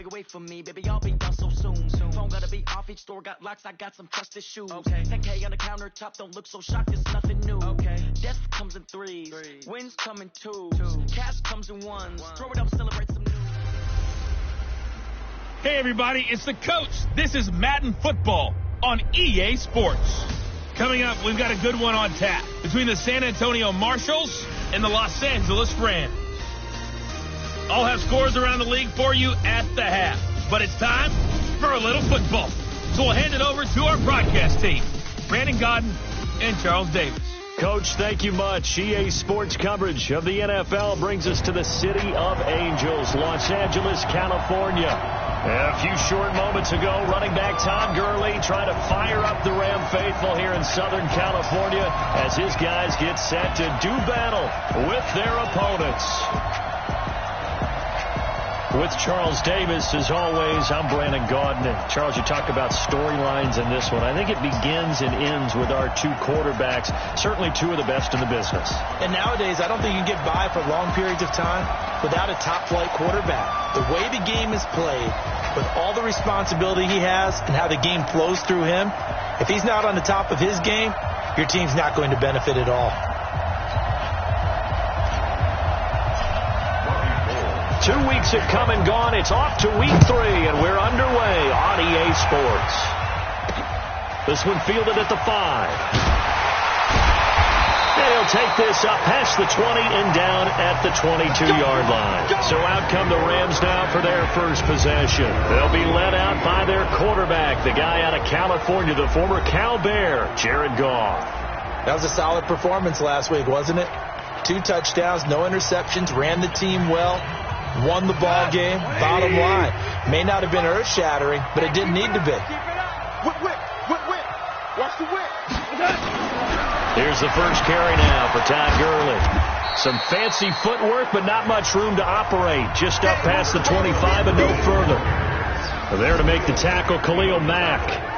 away from me, baby, I'll be done so soon. Phone gotta be off, each store got locks, I got some trusted shoes. 10K on the countertop, don't look so shocked, it's nothing new. Death comes in threes, wins come in twos, cash comes in ones. Throw it up, celebrate some news. Hey everybody, it's the coach. This is Madden Football on EA Sports. Coming up, we've got a good one on tap between the San Antonio Marshalls and the Los Angeles Rams. I'll have scores around the league for you at the half. But it's time for a little football. So we'll hand it over to our broadcast team, Brandon Godden and Charles Davis. Coach, thank you much. EA Sports coverage of the NFL brings us to the City of Angels, Los Angeles, California. A few short moments ago, running back Todd Gurley trying to fire up the Ram faithful here in Southern California as his guys get set to do battle with their opponents. With Charles Davis, as always, I'm Brandon Gaudin. Charles, you talk about storylines in this one. I think it begins and ends with our two quarterbacks, certainly two of the best in the business. And nowadays, I don't think you can get by for long periods of time without a top-flight quarterback. The way the game is played, with all the responsibility he has and how the game flows through him, if he's not on the top of his game, your team's not going to benefit at all. 2 weeks have come and gone. It's off to week 3, and we're underway on EA Sports. This one fielded at the 5. And he'll take this up past the 20 and down at the 22-yard line. So out come the Rams now for their first possession. They'll be led out by their quarterback, the guy out of California, the former Cal Bear, Jared Goff. That was a solid performance last week, wasn't it? 2 touchdowns, no interceptions, ran the team well. Won the ball game, bottom line. May not have been earth-shattering, but it didn't need to be. Watch the whip. Here's the first carry now for Todd Gurley. Some fancy footwork, but not much room to operate. Just up past the 25 and no further. There to make the tackle, Khalil Mack.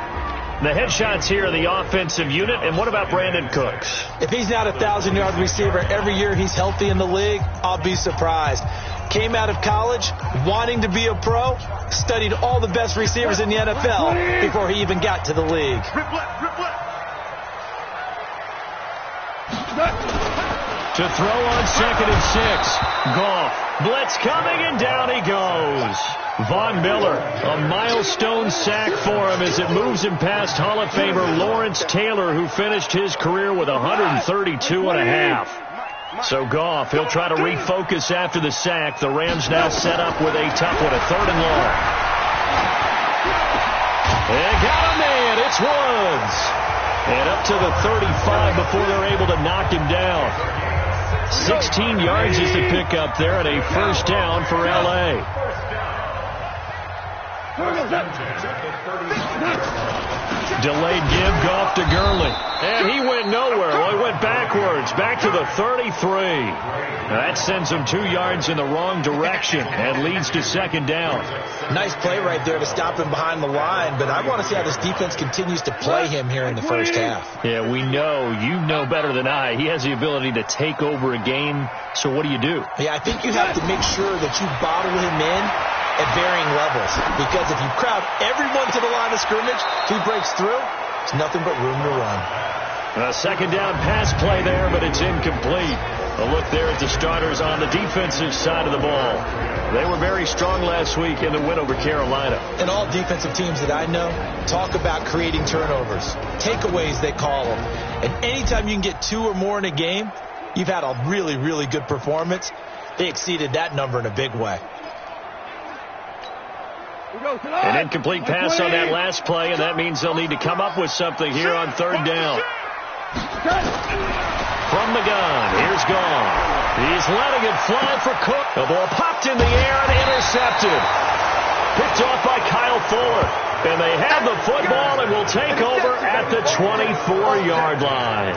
The headshots here are the offensive unit. And what about Brandon Cooks? If he's not a 1,000-yard receiver every year he's healthy in the league, I'll be surprised. Came out of college wanting to be a pro, studied all the best receivers in the NFL before he even got to the league. To throw on 2nd and 6. Goff. Blitz coming, and down he goes. Von Miller, a milestone sack for him as it moves him past Hall of Famer Lawrence Taylor, who finished his career with 132 and a half. So Goff, he'll try to refocus after the sack. The Rams now set up with a tough one, a 3rd and long. And got a man, it's Woods. And up to the 35 before they're able to knock him down. 16 yards is the pickup there and a first down for L.A. Delayed give, Goff to Gurley. And he went nowhere. Well, he went backwards, back to the 33. That sends him 2 yards in the wrong direction and leads to 2nd down. Nice play right there to stop him behind the line, but I want to see how this defense continues to play him here in the first half. Yeah, we know. You know better than I. He has the ability to take over a game, so what do you do? Yeah, I think you have to make sure that you bottle him in at varying levels, because if you crowd everyone to the line of scrimmage, if he breaks through, there's nothing but room to run. A 2nd down pass play there, but it's incomplete. A look there at the starters on the defensive side of the ball. They were very strong last week in the win over Carolina. And all defensive teams that I know talk about creating turnovers. Takeaways, they call them. And anytime you can get 2 or more in a game, you've had a really, really good performance. They exceeded that number in a big way. An incomplete pass on that last play, and that means they'll need to come up with something here on 3rd down. From the gun, here's Goff. He's letting it fly for Cook. The ball popped in the air and intercepted. Picked off by Kyle Fuller. And they have the football and will take over at the 24-yard line.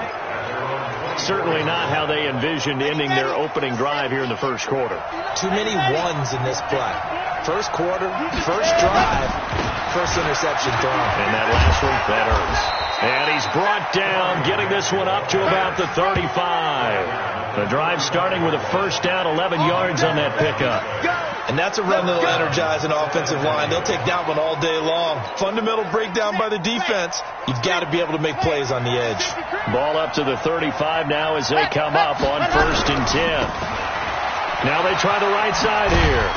Certainly not how they envisioned ending their opening drive here in the first quarter. Too many ones in this play. First quarter, first drive, first interception thrown. And that last one, that hurts. And he's brought down, getting this one up to about the 35. The drive starting with a first down, 11 yards on that pickup. And that's a run that'll energize an offensive line. They'll take that one all day long. Fundamental breakdown by the defense. You've got to be able to make plays on the edge. Ball up to the 35 now as they come up on 1st and 10. Now they try the right side here.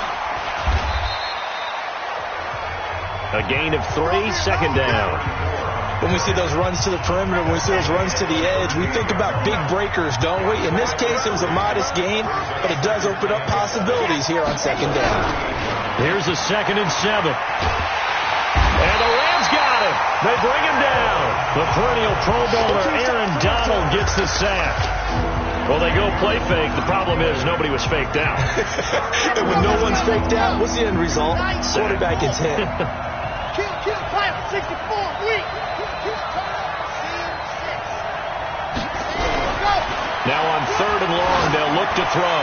A gain of 3, 2nd down. When we see those runs to the perimeter, when we see those runs to the edge, we think about big breakers, don't we? In this case, it was a modest gain, but it does open up possibilities here on 2nd down. Here's a 2nd and 7. And the Rams got him. They bring him down. The perennial Pro Bowler Aaron Donald gets the sack. Well, they go play fake. The problem is nobody was faked out. And when no one's faked out, what's the end result? Quarterback gets hit. Kill, pilot, 64, weak. Now on 3rd and long, they'll look to throw.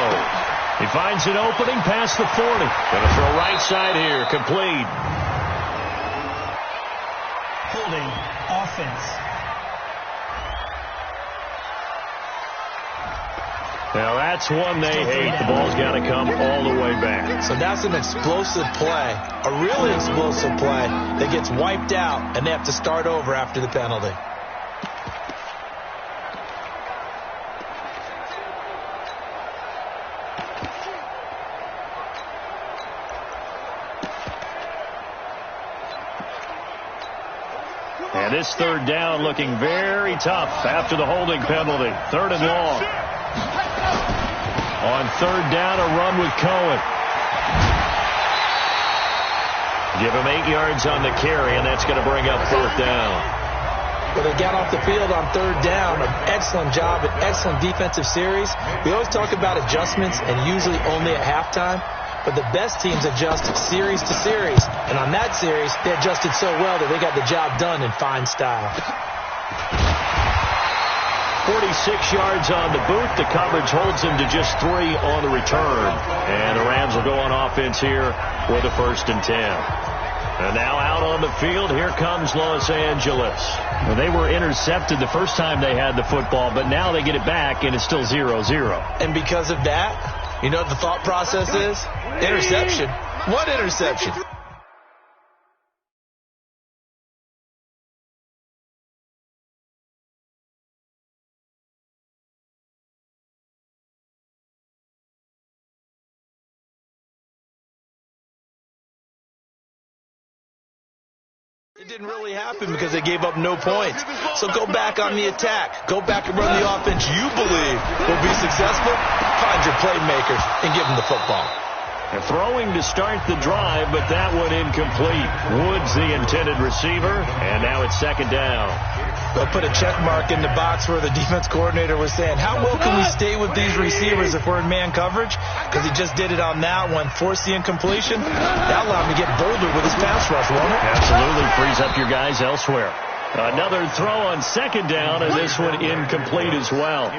He finds an opening past the 40. Going to throw right side here, complete. Holding offense. Now that's one they hate. The ball's got to come all the way back. So that's an explosive play, a really explosive play that gets wiped out, and they have to start over after the penalty. And this 3rd down looking very tough after the holding penalty. 3rd and long. On 3rd down, a run with Cohen. Give him 8 yards on the carry, and that's going to bring up 4th down. Well, they got off the field on 3rd down. An excellent job, an excellent defensive series. We always talk about adjustments, and usually only at halftime. But the best teams adjust series to series. And on that series, they adjusted so well that they got the job done in fine style. 46 yards on the boot. The coverage holds him to just 3 on the return. And the Rams will go on offense here with a 1st and 10. And now out on the field, here comes Los Angeles. Well, they were intercepted the first time they had the football, but now they get it back, and it's still 0-0. And because of that, you know what the thought process is? Interception. What interception? It didn't really happen because they gave up no points. So go back on the attack. Go back and run the offense you believe will be successful. Find your playmakers and give them the football. And throwing to start the drive, but that one incomplete. Woods the intended receiver, and now it's 2nd down. They'll put a check mark in the box where the defense coordinator was saying, how well can we stay with these receivers if we're in man coverage? Because he just did it on that one, forced the incompletion. That allowed him to get bolder with his pass rush, won't it? Absolutely frees up your guys elsewhere. Another throw on 2nd down, and this one incomplete as well.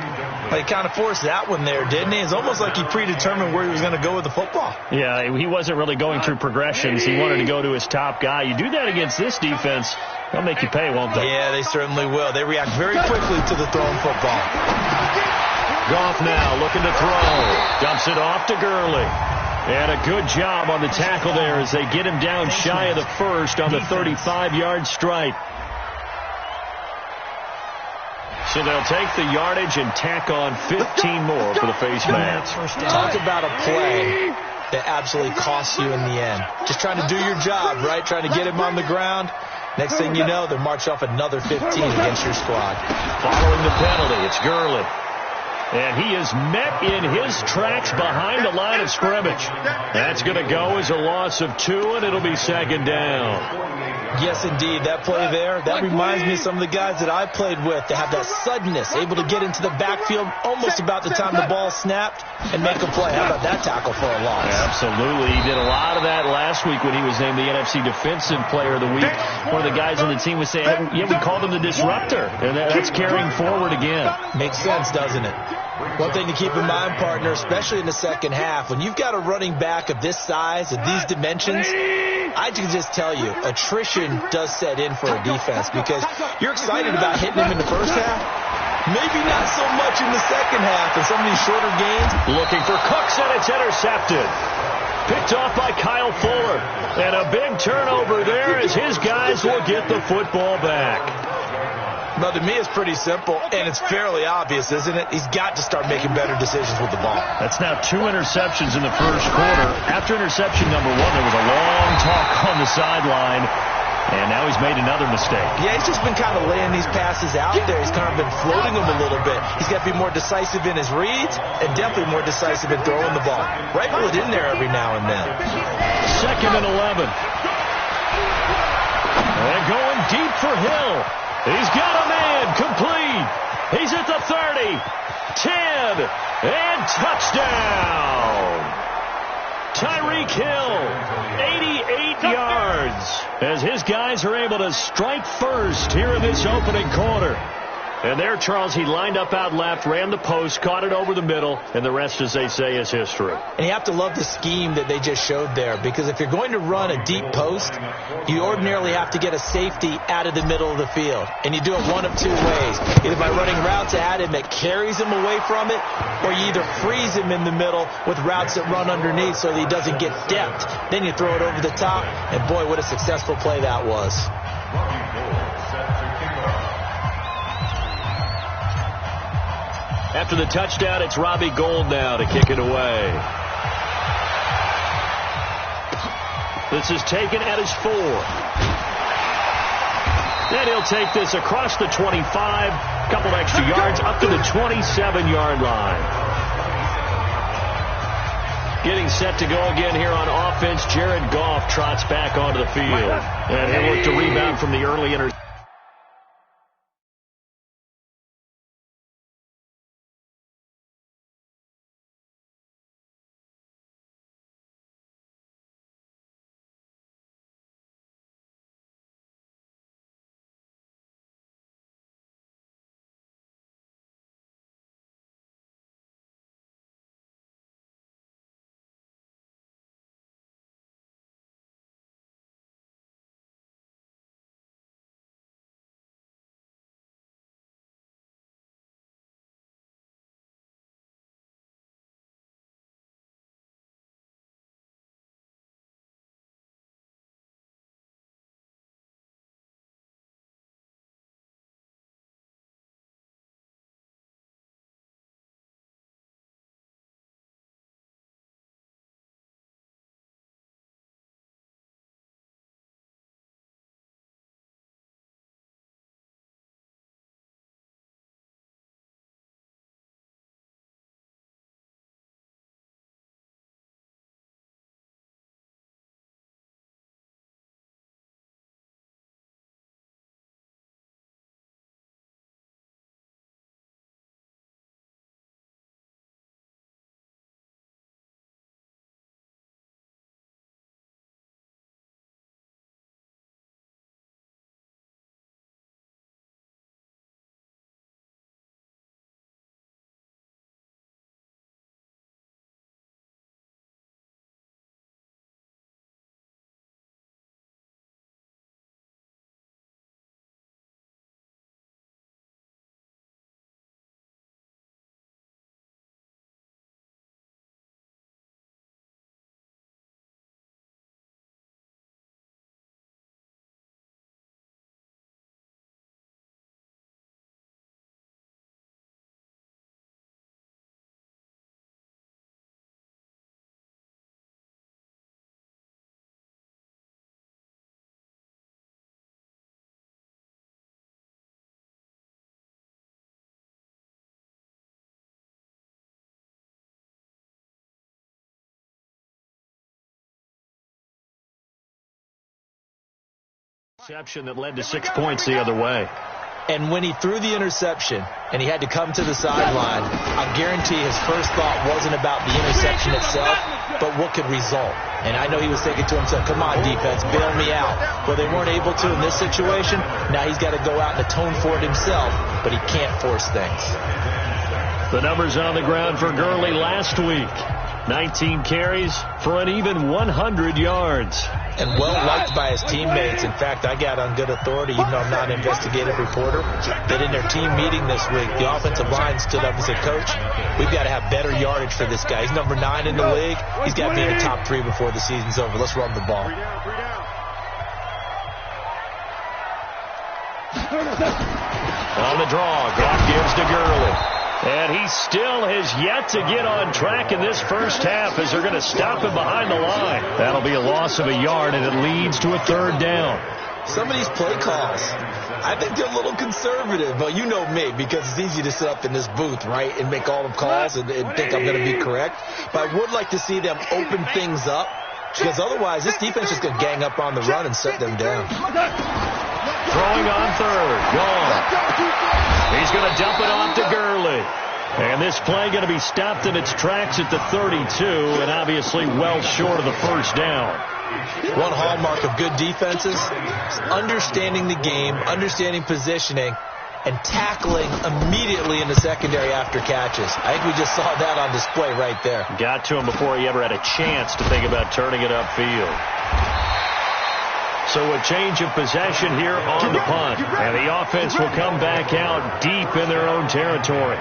He kind of forced that one there, didn't he? It's almost like he predetermined where he was going to go with the football. Yeah, he wasn't really going through progressions. He wanted to go to his top guy. You do that against this defense, they'll make you pay, won't they? Yeah, they certainly will. They react very quickly to the thrown football. Goff now looking to throw. Dumps it off to Gurley. And a good job on the tackle there as they get him down shy of the first on the 35-yard strike. So they'll take the yardage and tack on 15 more for the face mask. Talk about a play that absolutely costs you in the end. Just trying to do your job, right? Trying to get him on the ground. Next thing you know, they'll march off another 15 against your squad. Following the penalty, it's Gurley. And he is met in his tracks behind the line of scrimmage. That's going to go as a loss of 2, and it'll be 2nd down. Yes, indeed. That play there, that reminds me of some of the guys that I played with. They have that suddenness, able to get into the backfield almost about the time the ball snapped and make a play. How about that tackle for a loss? Absolutely. He did a lot of that last week when he was named the NFC Defensive Player of the Week. One of the guys on the team was saying, yeah, we called him the disruptor. And that's carrying forward again. Makes sense, doesn't it? One thing to keep in mind, partner, especially in the second half, when you've got a running back of this size, of these dimensions, I can just tell you, attrition does set in for a defense because you're excited about hitting him in the first half. Maybe not so much in the second half and some of these shorter gains. Looking for Cooks, and it's intercepted. picked off by Kyle Fuller. And a big turnover there as his guys will get the football back. Well, to me, it's pretty simple, and it's fairly obvious, isn't it? He's got to start making better decisions with the ball. That's now 2 interceptions in the first quarter. After interception number 1, there was a long talk on the sideline, and now he's made another mistake. Yeah, he's just been kind of laying these passes out there. He's kind of been floating them a little bit. He's got to be more decisive in his reads and definitely more decisive in throwing the ball. Rifle it in there every now and then. 2nd and 11. And going deep for Hill. He's got a man complete. He's at the 30, 10, and touchdown. Tyreek Hill, 88 yards, as his guys are able to strike first here in this opening quarter. And there, Charles, he lined up out left, ran the post, caught it over the middle, and the rest, as they say, is history. And you have to love the scheme that they just showed there, because if you're going to run a deep post, you ordinarily have to get a safety out of the middle of the field. And you do it one of 2 ways, either by running routes at him that carries him away from it, or you either freeze him in the middle with routes that run underneath so that he doesn't get depth. Then you throw it over the top, and boy, what a successful play that was. After the touchdown, it's Robbie Gould now to kick it away. This is taken at his 4. And he'll take this across the 25, couple extra yards up to the 27-yard line. Getting set to go again here on offense, Jared Goff trots back onto the field. And he'll look to rebound from the early interception. Interception that led to 6 points the other way. And when he threw the interception and he had to come to the sideline, I guarantee his first thought wasn't about the interception itself, but what could result. And I know he was thinking to himself, come on, defense, bail me out. Well, they weren't able to in this situation. Now he's got to go out and atone for it himself, but he can't force things. The numbers on the ground for Gurley last week. 19 carries for an even 100 yards. and well-liked by his teammates. In fact, I got on good authority, even though I'm not an investigative reporter, that in their team meeting this week, the offensive line stood up and said, Coach, we've got to have better yardage for this guy. He's number 9 in the league. He's got to be in the top 3 before the season's over. Let's run the ball. On the draw, Goff gives to Gurley. And he still has yet to get on track in this first half as they're going to stop him behind the line. That'll be a loss of a yard, and it leads to a 3rd down. Some of these play calls, I think they're a little conservative. But you know me, because it's easy to sit up in this booth, right, and make all the calls and think I'm going to be correct. But I would like to see them open things up, because otherwise this defense is going to gang up on the run and shut them down. Throwing on 3rd. Gone. He's going to dump it off to Gurley. And this play going to be stopped in its tracks at the 32, and obviously well short of the first down. One hallmark of good defenses is understanding the game, understanding positioning, and tackling immediately in the secondary after catches. I think we just saw that on display right there. Got to him before he ever had a chance to think about turning it upfield. So a change of possession here on the punt. And the offense will come back out deep in their own territory.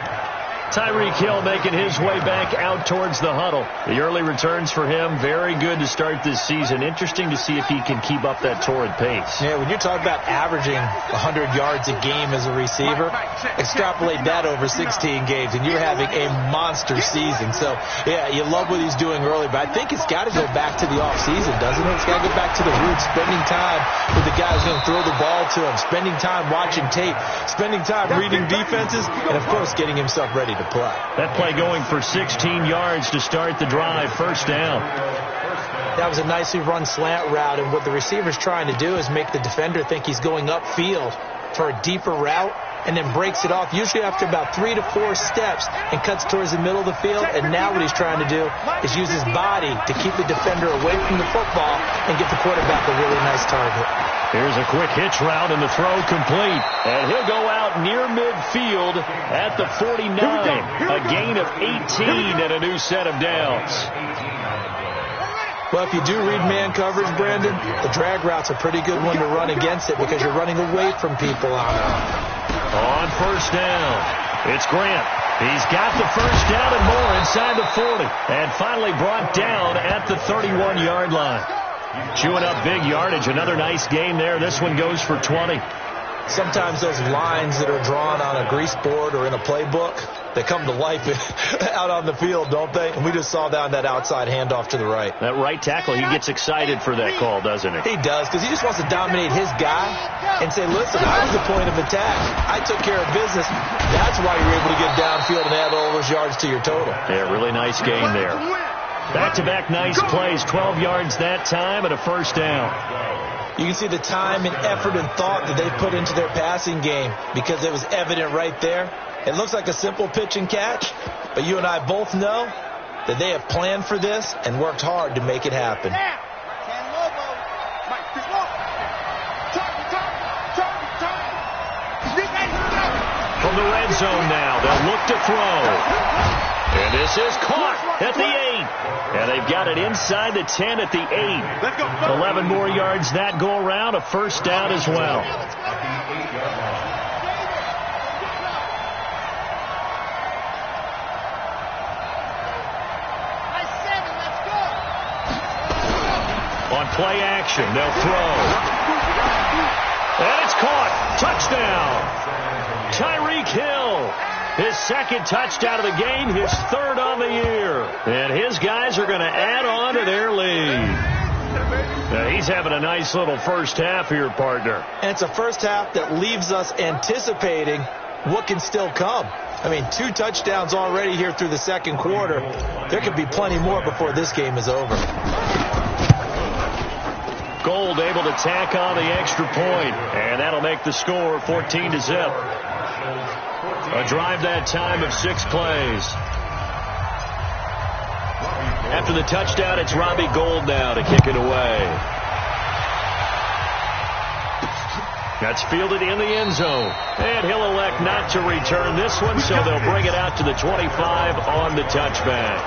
Tyreek Hill making his way back out towards the huddle. The early returns for him, very good to start this season. Interesting to see if he can keep up that torrid pace. Yeah, when you're talking about averaging 100 yards a game as a receiver, extrapolate that over 16 games, and you're having a monster season. So, yeah, you love what he's doing early, but I think it's got to go back to the offseason, doesn't it? It's got to go back to the roots, spending time with the guys who's going to throw the ball to him, spending time watching tape, spending time reading defenses, and, of course, getting himself ready to play. That play going for 16 yards to start the drive, 1st down. That was a nicely run slant route, and what the receiver's trying to do is make the defender think he's going upfield for a deeper route, and then breaks it off, usually after about 3 to 4 steps, and cuts towards the middle of the field. And now what he's trying to do is use his body to keep the defender away from the football and get the quarterback a really nice target. Here's a quick hitch route, and the throw complete. And he'll go out near midfield at the 49. A gain of 18 and a new set of downs. Well, if you do read man coverage, Brandon, the drag route's a pretty good one to run against it because you're running away from people on it. On 1st down, it's Grant. He's got the 1st down and more inside the 40. And finally brought down at the 31-yard line. Chewing up big yardage. Another nice gain there. This one goes for 20. Sometimes those lines that are drawn on a grease board or in a playbook, they come to life out on the field, don't they? And we just saw down that outside handoff to the right. That right tackle, he gets excited for that call, doesn't he? He does, because he just wants to dominate his guy and say, listen, I was the point of attack. I took care of business. That's why you're able to get downfield and add all those yards to your total. Yeah, really nice gain there. Back-to-back nice plays, 12 yards that time and a 1st down. You can see the time and effort and thought that they put into their passing game because it was evident right there. It looks like a simple pitch and catch, but you and I both know that they have planned for this and worked hard to make it happen. From the red zone now, they'll look to throw. And this is caught at the 8. And they've got it inside the 10 at the 8. 11 more yards that go around, a 1st down as well. On play action, they'll throw. And it's caught. Touchdown. Tyreek Hill. His 2nd touchdown of the game, his 3rd on the year. And his guys are going to add on to their lead. Now, he's having a nice little first half here, partner. And it's a first half that leaves us anticipating what can still come. I mean, 2 touchdowns already here through the 2nd quarter. There could be plenty more before this game is over. Gold able to tack on the extra point, and that'll make the score 14-0. A drive that time of 6 plays. After the touchdown, it's Robbie Gould now to kick it away. That's fielded in the end zone. And he'll elect not to return this one, so they'll bring it out to the 25 on the touchback.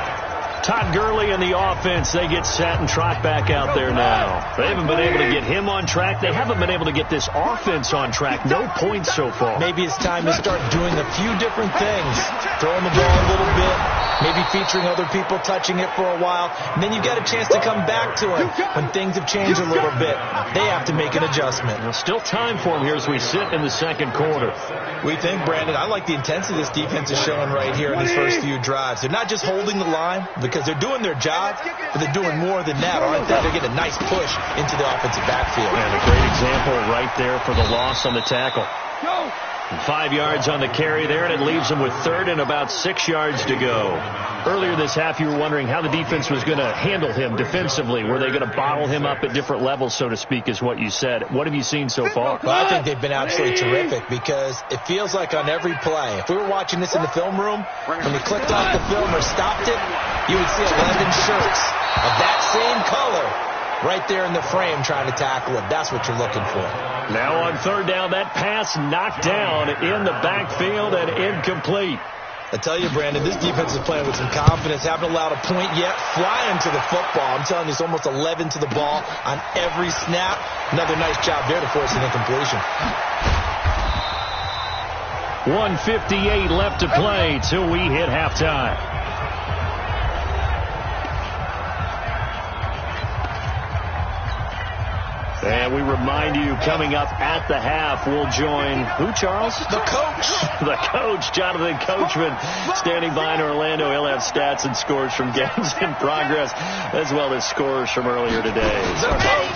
Todd Gurley and the offense, they get set and trot back out there now. They haven't been able to get him on track. They haven't been able to get this offense on track. No points so far. Maybe it's time to start doing a few different things. Throwing the ball a little bit, maybe featuring other people touching it for a while, and then you get a chance to come back to it when things have changed a little bit. They have to make an adjustment. Well, still time for him here as we sit in the second quarter. We think, Brandon, I like the intensity this defense is showing right here in these first few drives. They're not just holding the line because they're doing their job, but they're doing more than that, aren't they? They're getting a nice push into the offensive backfield. And a great example right there for the loss on the tackle. 5 yards on the carry there, and it leaves them with third and about 6 yards to go. Earlier this half, you were wondering how the defense was going to handle him defensively. Were they going to bottle him up at different levels, so to speak, is what you said. What have you seen so far? Well, I think they've been absolutely terrific because it feels like on every play, if we were watching this in the film room, when you clicked off the film or stopped it, you would see 11 shirts of that same color right there in the frame trying to tackle it. That's what you're looking for. Now on third down, that pass knocked down in the backfield and incomplete. I tell you, Brandon, this defense is playing with some confidence. Haven't allowed a point yet. Flying to the football. I'm telling you, it's almost 11 to the ball on every snap. Another nice job there to force an incompletion. 1:58 left to play till we hit halftime. And we remind you, coming up at the half, we'll join who, Charles? The coach. The coach, Jonathan Coachman, standing by in Orlando. He'll have stats and scores from games in progress, as well as scores from earlier today.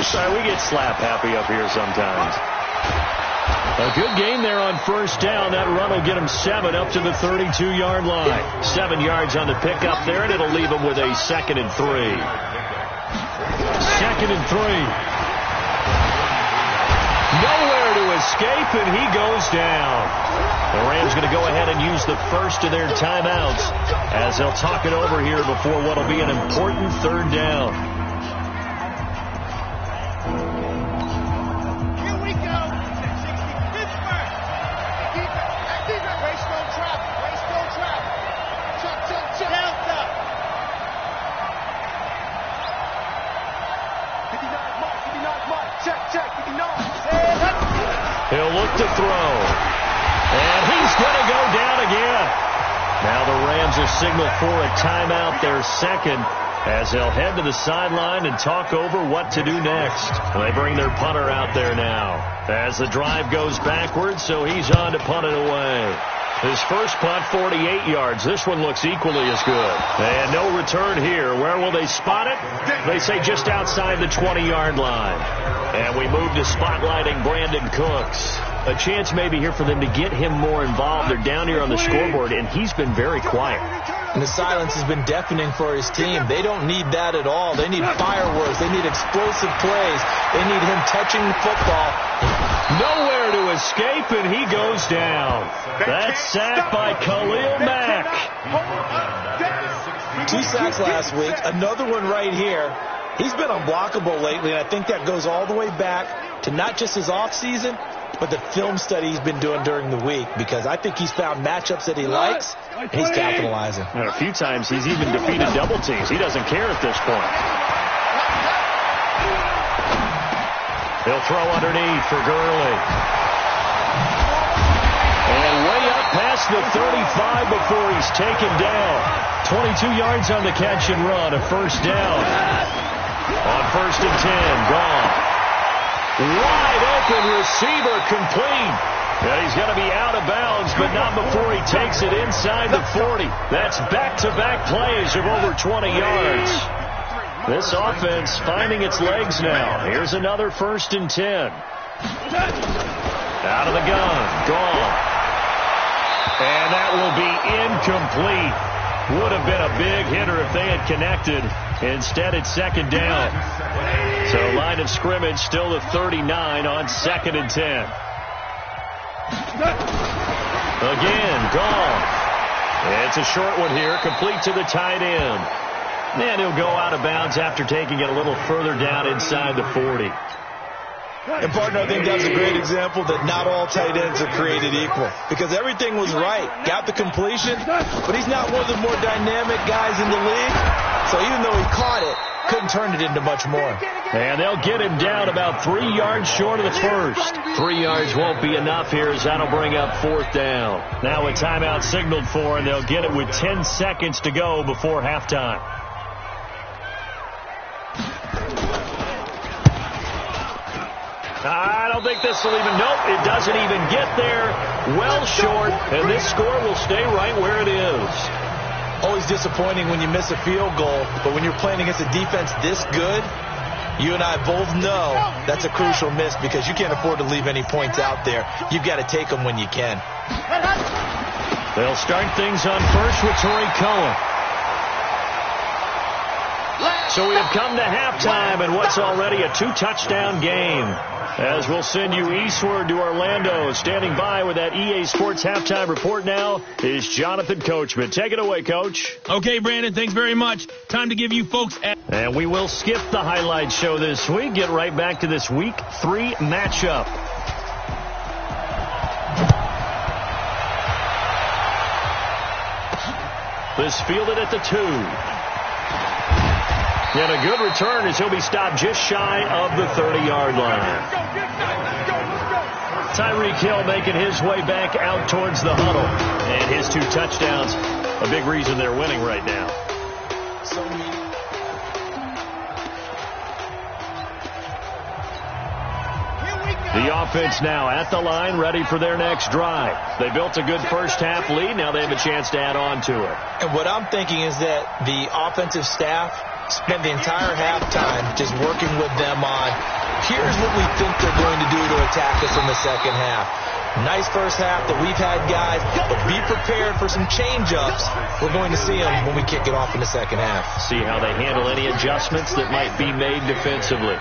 Sorry, we get slap happy up here sometimes. A good game there on first down. That run will get him 7 up to the 32-yard line. 7 yards on the pickup there, and it'll leave him with a 2nd and 3. 2nd and 3. Nowhere to escape, and he goes down. The Rams going to go ahead and use the first of their timeouts as they'll talk it over here before what will be an important third down. Here we go. 60, Pittsburgh. Defense. Waste no trap. Waste no trap. Chuck. Delta. 59 mark. Check. 59. He'll look to throw. And he's going to go down again. Now the Rams are signaled for a timeout, their second, as they'll head to the sideline and talk over what to do next. They bring their punter out there now as the drive goes backwards, so he's on to punt it away. His first punt, 48 yards. This one looks equally as good. And no return here. Where will they spot it? They say just outside the 20-yard line. And we move to spotlighting Brandon Cooks. A chance maybe here for them to get him more involved. They're down here on the scoreboard, and he's been very quiet. And the silence has been deafening for his team. They don't need that at all. They need fireworks. They need explosive plays. They need him touching the football. Nowhere to escape, and he goes down. That's sacked by Khalil Mack. 2 sacks last week. Another one right here. He's been unblockable lately, and I think that goes all the way back to not just his offseason, but the film study he's been doing during the week, because I think he's found matchups that he likes, and he's capitalizing. And a few times he's even defeated double teams. He doesn't care at this point. He'll throw underneath for Gurley. And way up past the 35 before he's taken down. 22 yards on the catch and run, a first down. On 1st and 10, gone. Wide open receiver complete. Yeah, he's going to be out of bounds, but not before he takes it inside the 40. That's back-to-back plays of over 20 yards. This offense finding its legs now. Here's another 1st and 10. Out of the gun, gone. And that will be incomplete. Would have been a big hitter if they had connected. Instead, it's 2nd down. So line of scrimmage still the 39 on 2nd and 10. Again, gone. It's a short one here, complete to the tight end. And he'll go out of bounds after taking it a little further down inside the 40. And, partner, I think that's a great example that not all tight ends are created equal, because everything was right. Got the completion, but he's not one of the more dynamic guys in the league. So even though he caught it, couldn't turn it into much more. And they'll get him down about 3 yards short of the first. 3 yards won't be enough here as that'll bring up 4th down. Now a timeout signaled for, and they'll get it with 10 seconds to go before halftime. I don't think this will even, nope, it doesn't even get there. Well short, and this score will stay right where it is. Always disappointing when you miss a field goal, but when you're playing against a defense this good, you and I both know that's a crucial miss because you can't afford to leave any points out there. You've got to take them when you can. They'll start things on first with Torrey Cohen. So we have come to halftime in what's already a 2-touchdown game. As we'll send you eastward to Orlando. Standing by with that EA Sports halftime report now is Jonathan Coachman. Take it away, Coach. Okay, Brandon, thanks very much. Time to give you folks... And we will skip the highlight show this week. Get right back to this Week 3 matchup. This fielded at the 2. And a good return as he'll be stopped just shy of the 30-yard line. Tyreek Hill making his way back out towards the huddle. And his 2 touchdowns, a big reason they're winning right now. The offense now at the line, ready for their next drive. They built a good first-half lead. Now they have a chance to add on to it. And what I'm thinking is that the offensive staff spent the entire halftime just working with them on, here's what we think they're going to do to attack us in the second half. Nice first half that we've had, guys, but be prepared for some change-ups. We're going to see them when we kick it off in the second half. See how they handle any adjustments that might be made defensively.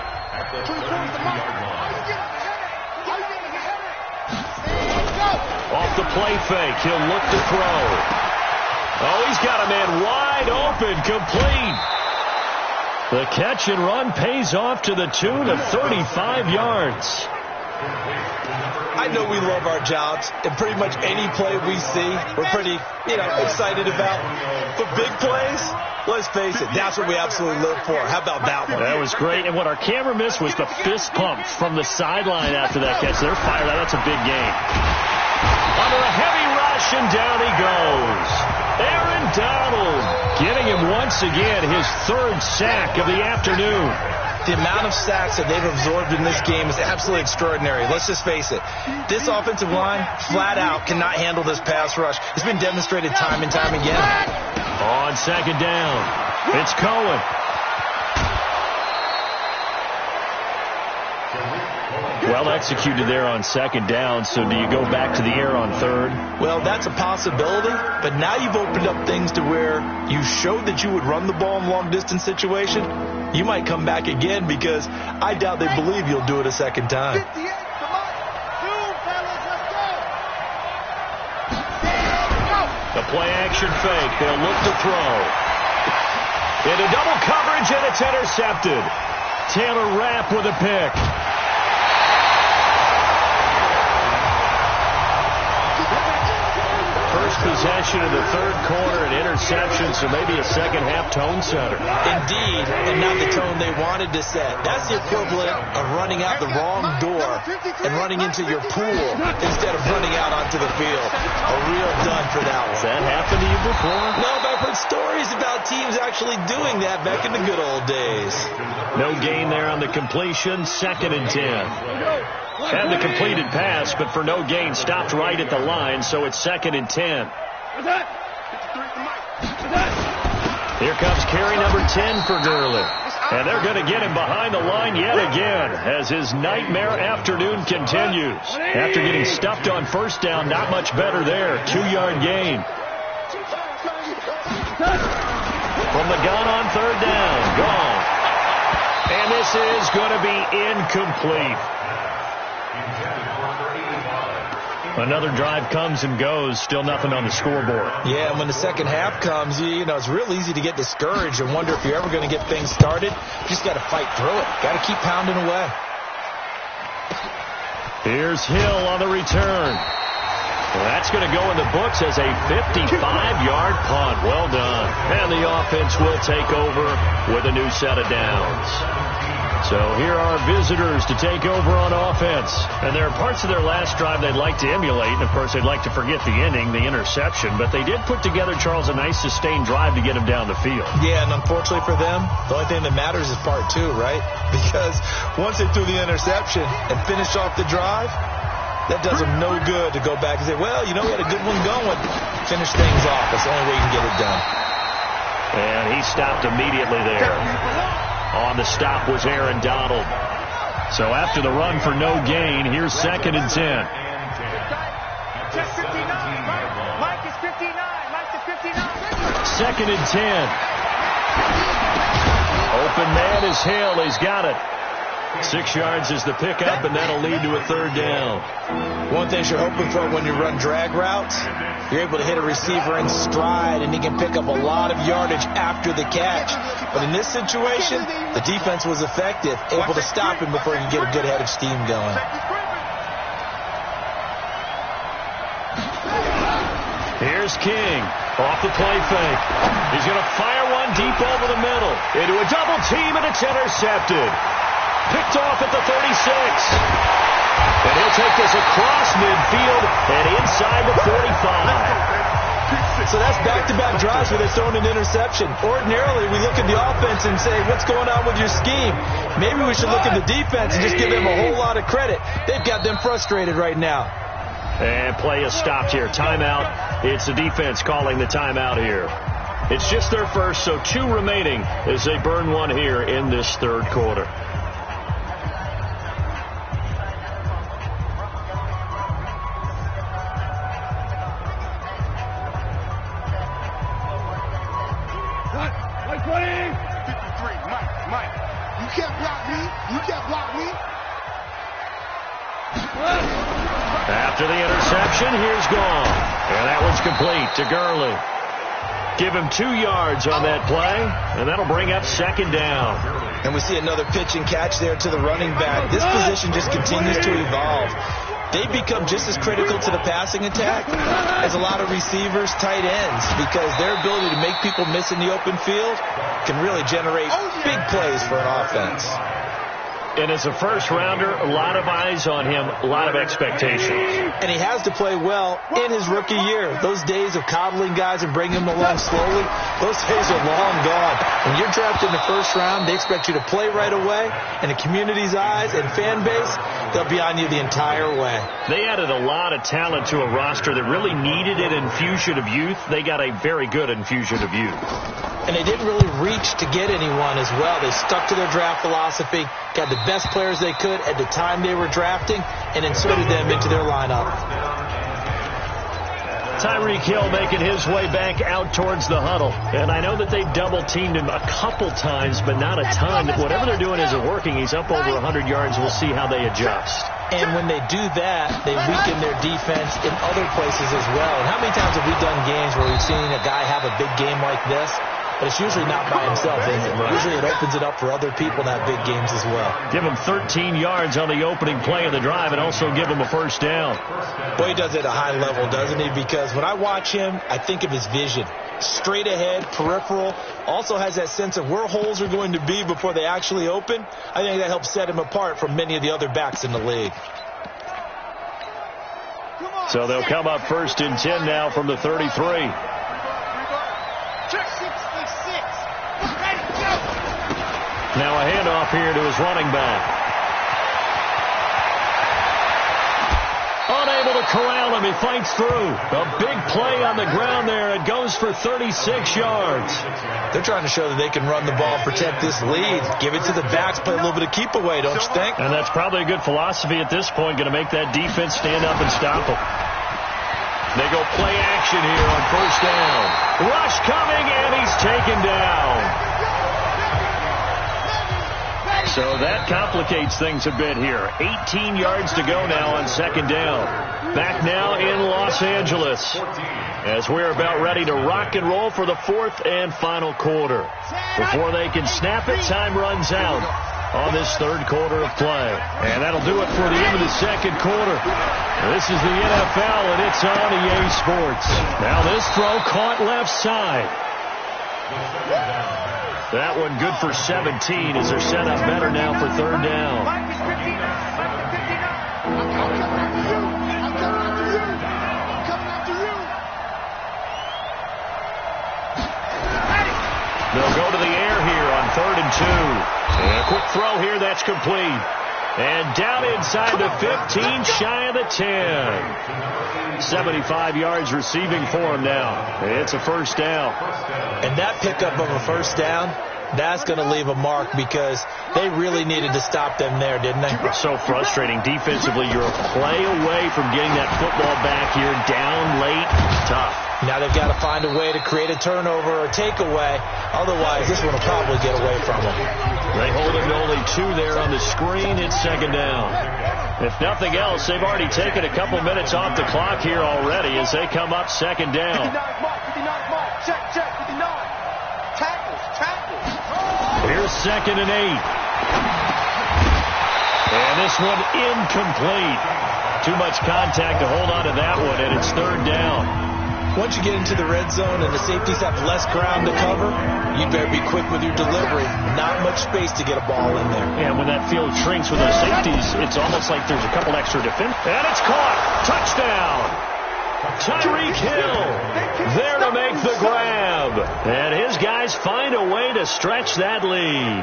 Off the play fake, he'll look to throw. Oh, he's got a man wide open, complete. The catch and run pays off to the tune of 35 yards. I know we love our jobs, and pretty much any play we see, we're pretty, excited about. But big plays, let's face it, that's what we absolutely live for. How about that one? That was great, and what our camera missed was the fist pump from the sideline after that catch. They're fired out. That's a big game. Under a heavy rush, and down he goes. Aaron Donald getting him once again his 3rd sack of the afternoon. The amount of sacks that they've absorbed in this game is absolutely extraordinary. Let's just face it. This offensive line, flat out, cannot handle this pass rush. It's been demonstrated time and time again. On second down, it's Cohen. Well executed there on second down, so do you go back to the air on third? Well, that's a possibility, but now you've opened up things to where you showed that you would run the ball in long-distance situation. You might come back again because I doubt they believe you'll do it a second time. The play-action fake. They'll look to throw. Into double coverage, and it's intercepted. Taylor Rapp with a pick. First possession of the 3rd quarter, an interception, so maybe a second-half tone setter. Indeed, and not the tone they wanted to set. That's the equivalent of running out the wrong door and running into your pool instead of running out onto the field. A real dud for that one. Has that happened to you before? No, but I've heard stories about teams actually doing that back in the good old days. No gain there on the completion, 2nd and 10. Had the completed pass, but for no gain, stopped right at the line, so it's 2nd and 10. Here comes carry number 10 for Gurley. And they're going to get him behind the line yet again as his nightmare afternoon continues. After getting stuffed on first down, not much better there. 2-yard gain. From the gun on third down, gone. And this is going to be incomplete. Another drive comes and goes, still nothing on the scoreboard. Yeah, and when the second half comes, it's real easy to get discouraged and wonder if you're ever going to get things started. You just got to fight through it. Got to keep pounding away. Here's Hill on the return. Well, that's going to go in the books as a 55-yard punt. Well done. And the offense will take over with a new set of downs. So here are visitors to take over on offense. And there are parts of their last drive they'd like to emulate. And, of course, they'd like to forget the ending, the interception. But they did put together, Charles, a nice sustained drive to get him down the field. Yeah, and unfortunately for them, the only thing that matters is part two, right? Because once they threw the interception and finished off the drive, that does them no good to go back and say, well, you know, we had a good one going. Finish things off. That's the only way you can get it done. And he stopped immediately there. On the stop was Aaron Donald. So after the run for no gain, here's 2nd and 10. Check 59. Mike is 59. Mike is 59. 2nd and 10. Open man is Hill. He's got it. 6 yards is the pickup, and that'll lead to a 3rd down. One thing you're hoping for when you run drag routes, you're able to hit a receiver in stride, and he can pick up a lot of yardage after the catch. But in this situation, the defense was effective, able to stop him before he could get a good head of steam going. Here's King off the play fake. He's going to fire one deep over the middle into a double team, and it's intercepted. Picked off at the 36. And he'll take this across midfield and inside the 45. So that's back-to-back drives where they're throwing an interception. Ordinarily, we look at the offense and say, what's going on with your scheme? Maybe we should look at the defense and just give them a whole lot of credit. They've got them frustrated right now. And play is stopped here. Timeout. It's the defense calling the timeout here. It's just their first, so 2 remaining as they burn one here in this 3rd quarter. After the interception, here's gone. And that one's complete to Gurley. Give him 2 yards on that play, and that'll bring up 2nd down. And we see another pitch and catch there to the running back. This position just continues to evolve. They become just as critical to the passing attack as a lot of receivers, tight ends, because their ability to make people miss in the open field can really generate big plays for an offense. And as a first-rounder, a lot of eyes on him, a lot of expectations. And he has to play well in his rookie year. Those days of coddling guys and bringing them along slowly, those days are long gone. When you're drafted in the first round, they expect you to play right away. And the community's eyes and fan base, they'll be on you the entire way. They added a lot of talent to a roster that really needed an infusion of youth. They got a very good infusion of youth. And they didn't really reach to get anyone as well. They stuck to their draft philosophy, got the best players they could at the time they were drafting, and inserted them into their lineup. Tyreek Hill making his way back out towards the huddle. And I know that they've double-teamed him a couple times, but not a ton. Whatever they're doing isn't working. He's up over 100 yards. We'll see how they adjust. And when they do that, they weaken their defense in other places as well. And how many times have we done games where we've seen a guy have a big game like this? But it's usually not by himself, is it? Usually it opens it up for other people to have big games as well. Give him 13 yards on the opening play of the drive and also give him a 1st down. Boy, he does it at a high level, doesn't he? Because when I watch him, I think of his vision. Straight ahead, peripheral. Also has that sense of where holes are going to be before they actually open. I think that helps set him apart from many of the other backs in the league. So they'll come up 1st and 10 now from the 33. Now a handoff here to his running back. Unable to corral him. He fights through. A big play on the ground there. It goes for 36 yards. They're trying to show that they can run the ball, protect this lead. Give it to the backs, play a little bit of keep away, don't you think? And that's probably a good philosophy at this point. Going to make that defense stand up and stop them. They go play action here on 1st down. Rush coming, and he's taken down. So that complicates things a bit here. 18 yards to go now on 2nd down. Back now in Los Angeles as we're about ready to rock and roll for the 4th and final quarter. Before they can snap it, time runs out on this 3rd quarter of play. And that'll do it for the end of the second quarter. This is the NFL, and it's on EA Sports. Now this throw caught left side. That one good for 17 as they're set up better now for third down. They'll go to the air here on 3rd and 2. And a quick throw here, that's complete. And down inside the 15, shy of the 10. 75 yards receiving for him now. It's a first down. And that pickup of a first down, that's going to leave a mark because they really needed to stop them there, didn't they? So frustrating. Defensively, you're a play away from getting that football back here. Down late, tough. Now they've got to find a way to create a turnover or takeaway. Otherwise, this one will probably get away from them. They hold him to only 2 there on the screen. It's second down. If nothing else, they've already taken a couple minutes off the clock here already as they come up second down. 59 mark. Check, 59. Tackles. Here's 2nd and 8. And this one incomplete. Too much contact to hold on to that one, and it's 3rd down. Once you get into the red zone and the safeties have less ground to cover, you better be quick with your delivery. Not much space to get a ball in there. Yeah, when that field shrinks with those safeties, it's almost like there's a couple extra defenders. And it's caught. Touchdown. Tyreek Hill there to make the grab. And his guys find a way to stretch that lead.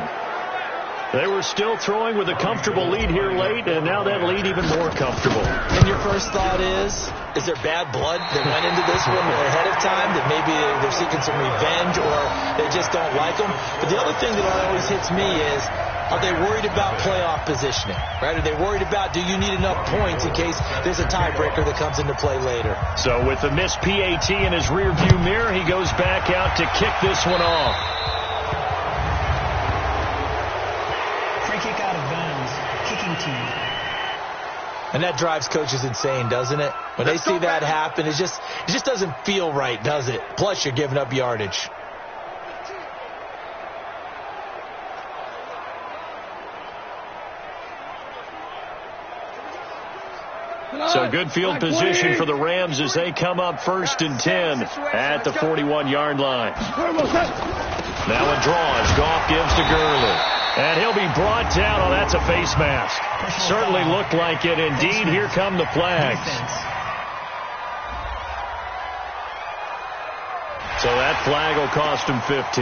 They were still throwing with a comfortable lead here late, and now that lead even more comfortable. And your first thought is there bad blood that went into this one ahead of time, that maybe they're seeking some revenge or they just don't like them? But the other thing that always hits me is, are they worried about playoff positioning? Right? Are they worried about, do you need enough points in case there's a tiebreaker that comes into play later? So with the missed PAT in his rearview mirror, he goes back out to kick this one off. Kick out of bounds, kicking team. And that drives coaches insane, doesn't it? When they see that happen, it just doesn't feel right, does it? Plus, you're giving up yardage. So good field position for the Rams as they come up 1st and 10 at the 41-yard line. Now it draws. Goff gives to Gurley. And he'll be brought down. Oh, that's a face mask. Certainly looked like it. Indeed, here come the flags. So that flag will cost him 15.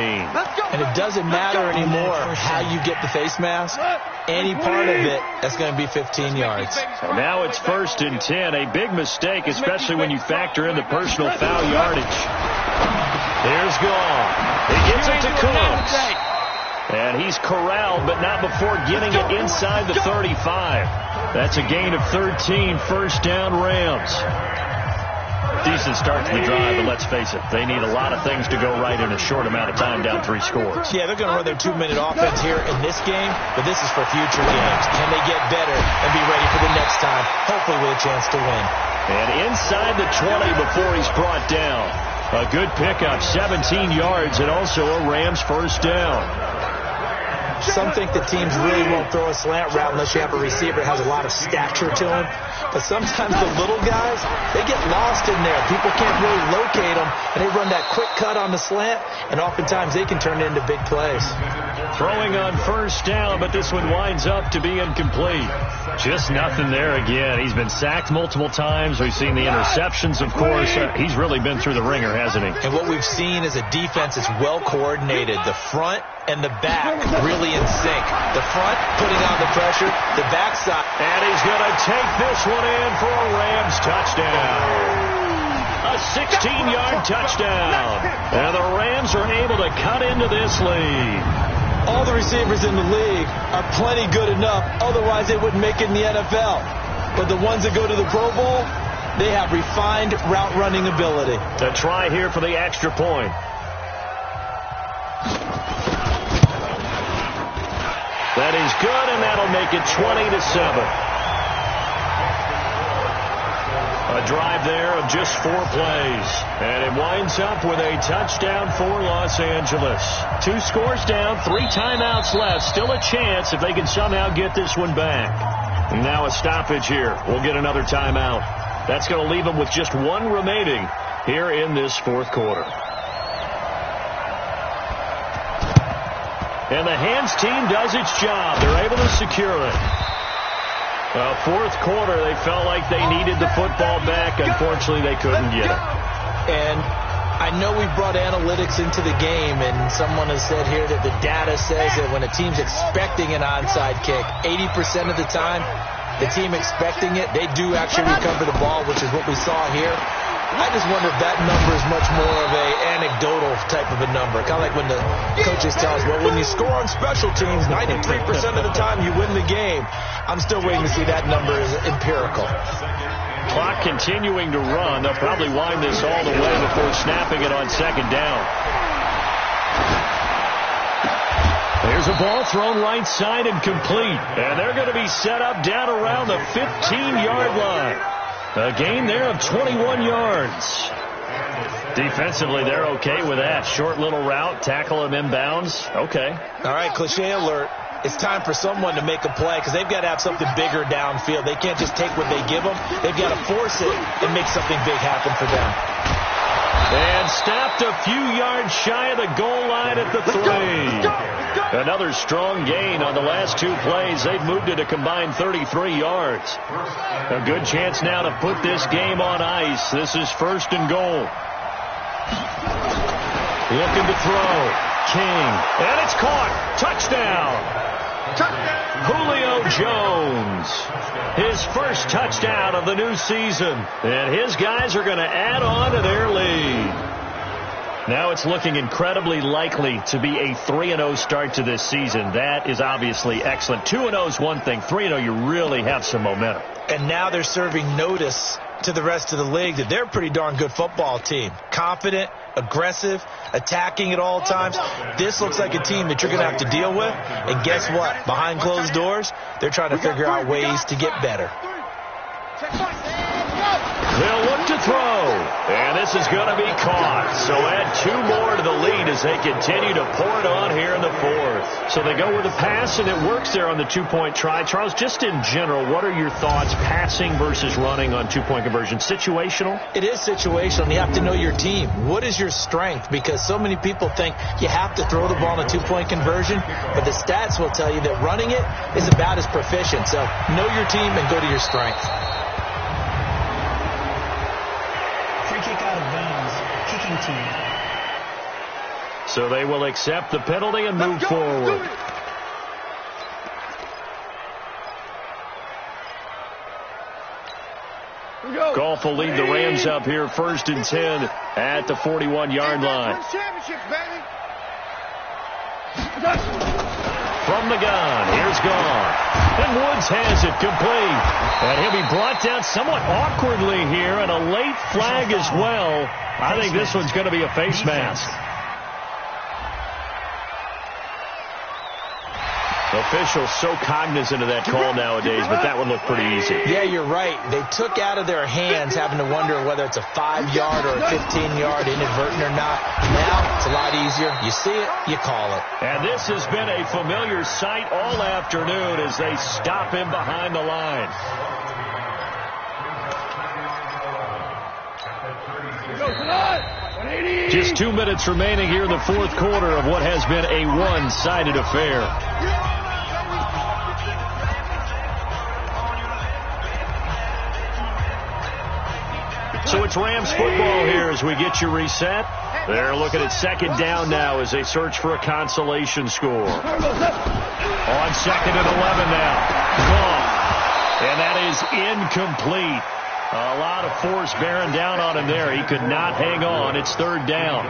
And it doesn't matter anymore how you get the face mask. Any part of it, that's going to be 15 yards. So now it's 1st and 10. A big mistake, especially when you factor in the personal foul yardage. Here's Goff. He gets it to Cooks. And he's corralled, but not before getting it inside the 35. That's a gain of 13, 1st down Rams. Decent start to the drive, but let's face it, they need a lot of things to go right in a short amount of time, down 3 scores. Yeah, they're going to run their 2-minute offense here in this game, but this is for future games. Can they get better and be ready for the next time, hopefully with a chance to win? And inside the 20 before he's brought down. A good pickup, 17 yards, and also a Rams 1st down. Some think that teams really won't throw a slant route unless you have a receiver that has a lot of stature to him. But sometimes the little guys, they get lost in there. People can't really locate them, and they run that quick cut on the slant, and oftentimes they can turn it into big plays. Throwing on 1st down, but this one winds up to be incomplete. Just nothing there again. He's been sacked multiple times. We've seen the interceptions, of course. He's really been through the ringer, hasn't he? And what we've seen is a defense that's well coordinated. The front and the back really in sync. The front putting on the pressure, the backside. And he's going to take this one in for a Rams touchdown. A 16-yard touchdown. And the Rams are able to cut into this lead. All the receivers in the league are plenty good enough. Otherwise, they wouldn't make it in the NFL. But the ones that go to the Pro Bowl, they have refined route running ability. To try here for the extra point. That is good, and that'll make it 20-7. A drive there of just 4 plays. And it winds up with a touchdown for Los Angeles. 2 scores down, 3 timeouts left. Still a chance if they can somehow get this one back. And now a stoppage here. We'll get another timeout. That's going to leave them with just one remaining here in this fourth quarter. And the hands team does its job. They're able to secure it. Fourth quarter, they felt like they needed the football back. Unfortunately, they couldn't get it. And I know we brought analytics into the game, and someone has said here that the data says that when a team's expecting an onside kick, 80% of the time, the team expecting it, they do actually recover the ball, which is what we saw here. I just wonder if that number is much more of a anecdotal type of a number. Kind of like when the coaches tell us, well, when you score on special teams, 93% of the time you win the game. I'm still waiting to see that number is empirical. Clock continuing to run. They'll probably wind this all the way before snapping it on second down. There's a ball thrown right side and complete. And they're going to be set up down around the 15-yard line. A gain there of 21 yards. Defensively, they're okay with that. Short little route, tackle him inbounds. Okay. All right, cliche alert. It's time for someone to make a play because they've got to have something bigger downfield. They can't just take what they give them. They've got to force it and make something big happen for them. And stopped a few yards shy of the goal line at the 3. Another strong gain on the last two plays. They've moved it a combined 33 yards. A good chance now to put this game on ice. This is first and goal. Looking to throw. King. And it's caught. Touchdown. Julio Jones. His first touchdown of the new season. And his guys are going to add on to their lead. Now it's looking incredibly likely to be a 3-0 start to this season. That is obviously excellent. 2-0 is one thing. 3-0, you really have some momentum. And now they're serving notice to the rest of the league that they're a pretty darn good football team. Confident, aggressive, attacking at all times. This looks like a team that you're going to have to deal with. And guess what? Behind closed doors, they're trying to figure out ways to get better. They'll look to throw, and this is going to be caught. So add 2 more to the lead as they continue to pour it on here in the fourth. So they go with a pass, and it works there on the 2-point try. Charles, just in general, what are your thoughts, passing versus running on 2-point conversion? Situational? It is situational. You have to know your team. What is your strength? Because so many people think you have to throw the ball in a 2-point conversion, but the stats will tell you that running it is about as proficient. So know your team and go to your strength. Team. So they will accept the penalty and move forward. Goff will lead the Rams up here first and 10 at the 41-yard line. From the gun, here's Goff. And Woods has it complete. And he'll be brought down somewhat awkwardly here, and a late flag as well. I think this one's going to be a face mask. Officials so cognizant of that call nowadays, but that one looked pretty easy. Yeah, you're right. They took out of their hands having to wonder whether it's a 5-yard or a 15-yard, inadvertent or not. Now it's a lot easier. You see it, you call it. And this has been a familiar sight all afternoon as they stop him behind the line. Just 2 minutes remaining here in the fourth quarter of what has been a one-sided affair. So it's Rams football here as we get you reset. They're looking at second down now as they search for a consolation score. On second and 11 now. Gone. And that is incomplete. A lot of force bearing down on him there. He could not hang on. It's third down.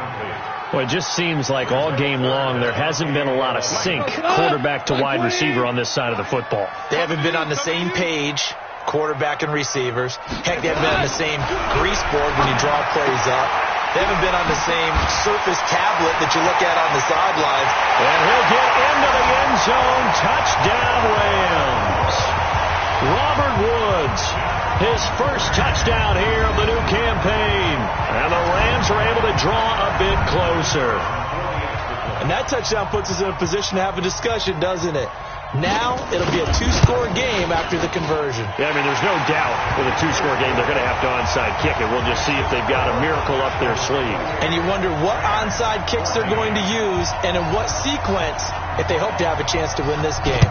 Well, it just seems like all game long there hasn't been a lot of sync quarterback to wide receiver on this side of the football. They haven't been on the same page, quarterback and receivers. Heck, they haven't been on the same grease board when you draw plays up. They haven't been on the same surface tablet that you look at on the sidelines. And he'll get into the end zone. Touchdown, Rams. Robert Woods, his first touchdown here of the new campaign. And the Rams are able to draw a bit closer. And that touchdown puts us in a position to have a discussion, doesn't it? Now it'll be a 2-score game after the conversion. Yeah, I mean, there's no doubt with a 2-score game they're going to have to onside kick it. We'll just see if they've got a miracle up their sleeve. And you wonder what onside kicks they're going to use and in what sequence if they hope to have a chance to win this game.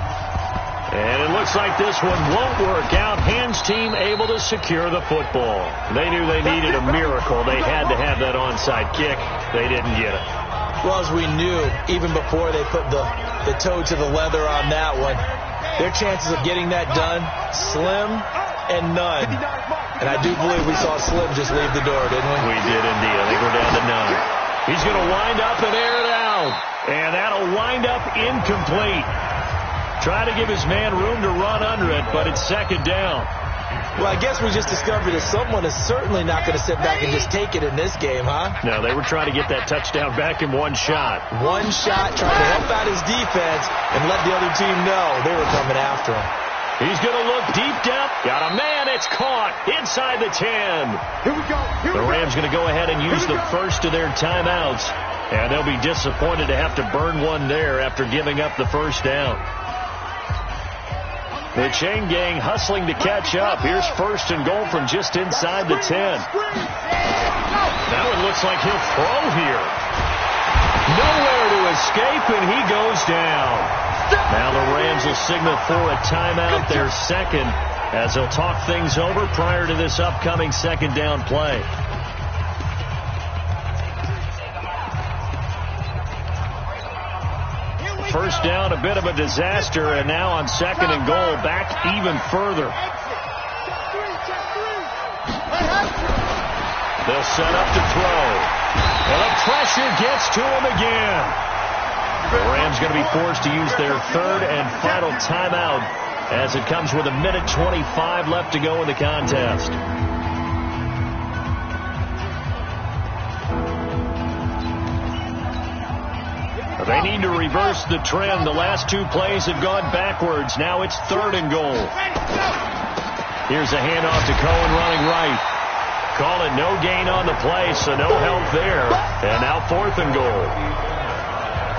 And it looks like this one won't work out. Hands team able to secure the football. They knew they needed a miracle. They had to have that onside kick. They didn't get it. Well, as we knew, even before they put the toe to the leather on that one, their chances of getting that done, slim and none. And I do believe we saw Slim just leave the door, didn't we? We did indeed. I think we're down to none. He's going to wind up and air it out. And that'll wind up incomplete. Try to give his man room to run under it, but it's second down. Well, I guess we just discovered that someone is certainly not going to sit back and just take it in this game, huh? No, they were trying to get that touchdown back in one shot. One shot, trying to help out his defense and let the other team know they were coming after him. He's going to look deep down. Got a man. It's caught inside the 10. Here we go. The Rams going to go ahead and use the first of their timeouts. And they'll be disappointed to have to burn one there after giving up the first down. The chain gang hustling to catch up. Here's first and goal from just inside the 10. Now it looks like he'll throw here. Nowhere to escape, and he goes down. Now the Rams will signal for a timeout, their second, as they'll talk things over prior to this upcoming second down play. First down, a bit of a disaster, and now on second and goal, back even further. They'll set up to throw. And the pressure gets to him again. The Rams going to be forced to use their third and final timeout as it comes with 1:25 left to go in the contest. They need to reverse the trend. The last two plays have gone backwards. Now it's third and goal. Here's a handoff to Cohen running right. Call it no gain on the play, so no help there. And now fourth and goal.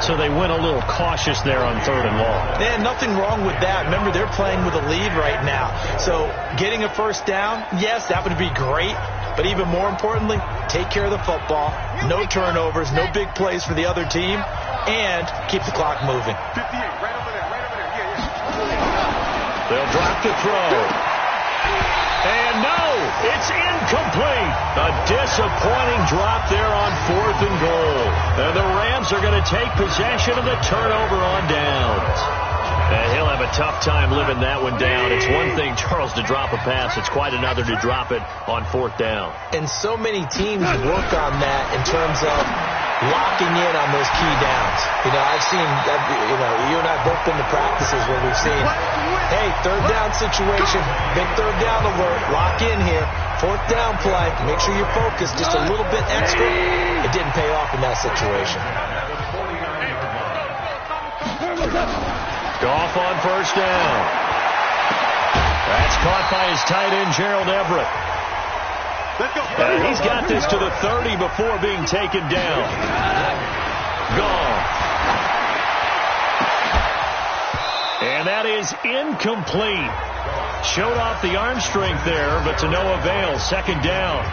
So they went a little cautious there on third and long. And nothing wrong with that. Remember, they're playing with a lead right now. So getting a first down, yes, that would be great. But even more importantly, take care of the football. No turnovers, no big plays for the other team. And keep the clock moving. 58, right over there, right over there. They'll drop the throw. And no, it's incomplete. A disappointing drop there on fourth and goal. And the Rams are going to take possession of the turnover on downs. And he'll have a tough time living that one down. It's one thing, Charles, to drop a pass. It's quite another to drop it on fourth down. And so many teams work on that in terms of locking in on those key downs. You know, I've seen, you and I both been to practices where we've seen, hey, third down situation, big third down alert, lock in here, fourth down play, make sure you're focused just a little bit extra. It didn't pay off in that situation. Goff on first down. That's caught by his tight end, Gerald Everett. He's got this to the 30 before being taken down. Gone. And that is incomplete. Showed off the arm strength there, but to no avail. Second down.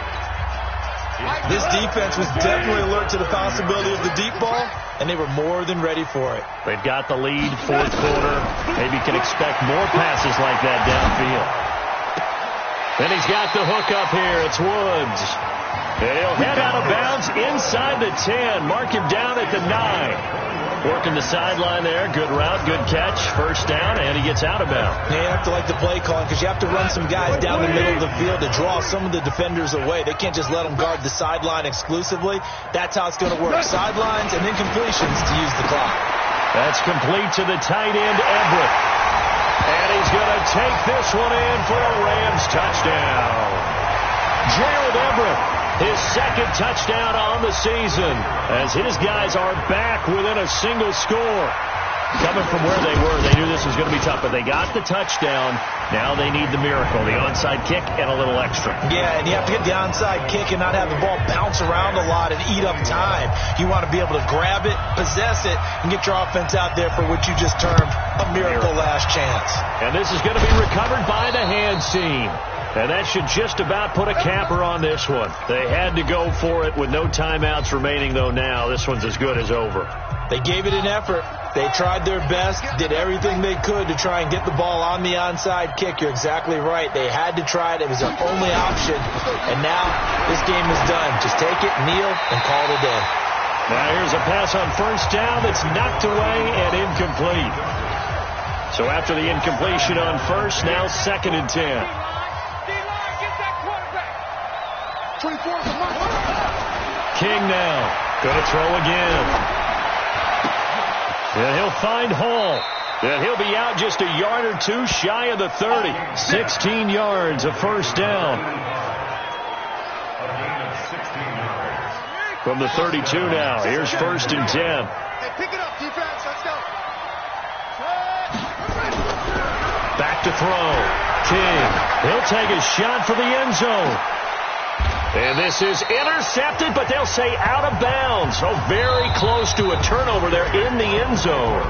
This defense was definitely alert to the possibility of the deep ball, and they were more than ready for it. They've got the lead, fourth quarter. Maybe can expect more passes like that downfield. Then he's got the hook up here. It's Woods. And he'll head out of bounds inside the 10. Mark him down at the 9. Working the sideline there. Good route, good catch. First down, and he gets out of bounds. Yeah, you have to like the play calling because you have to run some guys down the middle of the field to draw some of the defenders away. They can't just let them guard the sideline exclusively. That's how it's going to work. Sidelines and then completions to use the clock. That's complete to the tight end, Everett. And he's going to take this one in for a Rams touchdown. Gerald Everett, his second touchdown on the season, as his guys are back within a single score. Coming from where they were, they knew this was going to be tough, but they got the touchdown. Now they need the miracle, the onside kick and a little extra. Yeah, and you have to get the onside kick and not have the ball bounce around a lot and eat up time. You want to be able to grab it, possess it, and get your offense out there for what you just termed a miracle last chance. And this is going to be recovered by the hands team. And that should just about put a capper on this one. They had to go for it with no timeouts remaining, though now. This one's as good as over. They gave it an effort. They tried their best, did everything they could to try and get the ball on the onside kick. You're exactly right. They had to try it. It was their only option. And now this game is done. Just take it, kneel, and call it a day. Now here's a pass on first down that's knocked away and incomplete. So after the incompletion on first, now 2nd and 10. King now going to throw again. And he'll find Hall. And he'll be out just a yard or two shy of the 30. 16 yards, a first down. From the 32 now. Here's 1st and 10. Hey, pick it up, defense. Let's go. Back to throw. King. He'll take a shot for the end zone. And this is intercepted, but they'll say out of bounds. So very close to a turnover there in the end zone.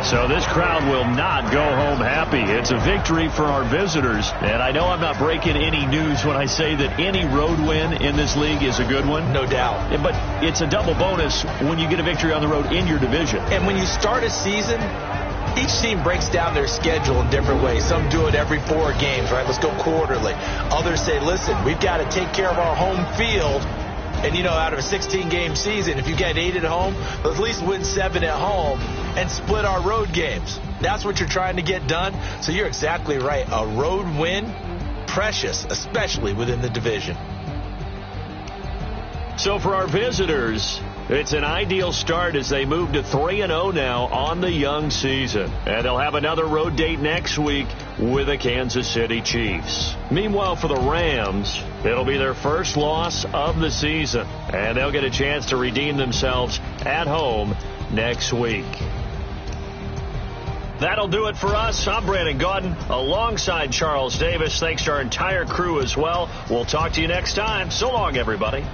So this crowd will not go home happy. It's a victory for our visitors. And I know I'm not breaking any news when I say that any road win in this league is a good one. No doubt. But it's a double bonus when you get a victory on the road in your division. And when you start a season, each team breaks down their schedule in different ways. Some do it every 4 games, right? Let's go quarterly. Others say, listen, we've got to take care of our home field. And, you know, out of a 16-game season, if you get 8 at home, at least win 7 at home and split our road games. That's what you're trying to get done. So you're exactly right. A road win, precious, especially within the division. So for our visitors, it's an ideal start as they move to 3-0 now on the young season. And they'll have another road date next week with the Kansas City Chiefs. Meanwhile, for the Rams, it'll be their first loss of the season. And they'll get a chance to redeem themselves at home next week. That'll do it for us. I'm Brandon Gaudin alongside Charles Davis. Thanks to our entire crew as well. We'll talk to you next time. So long, everybody.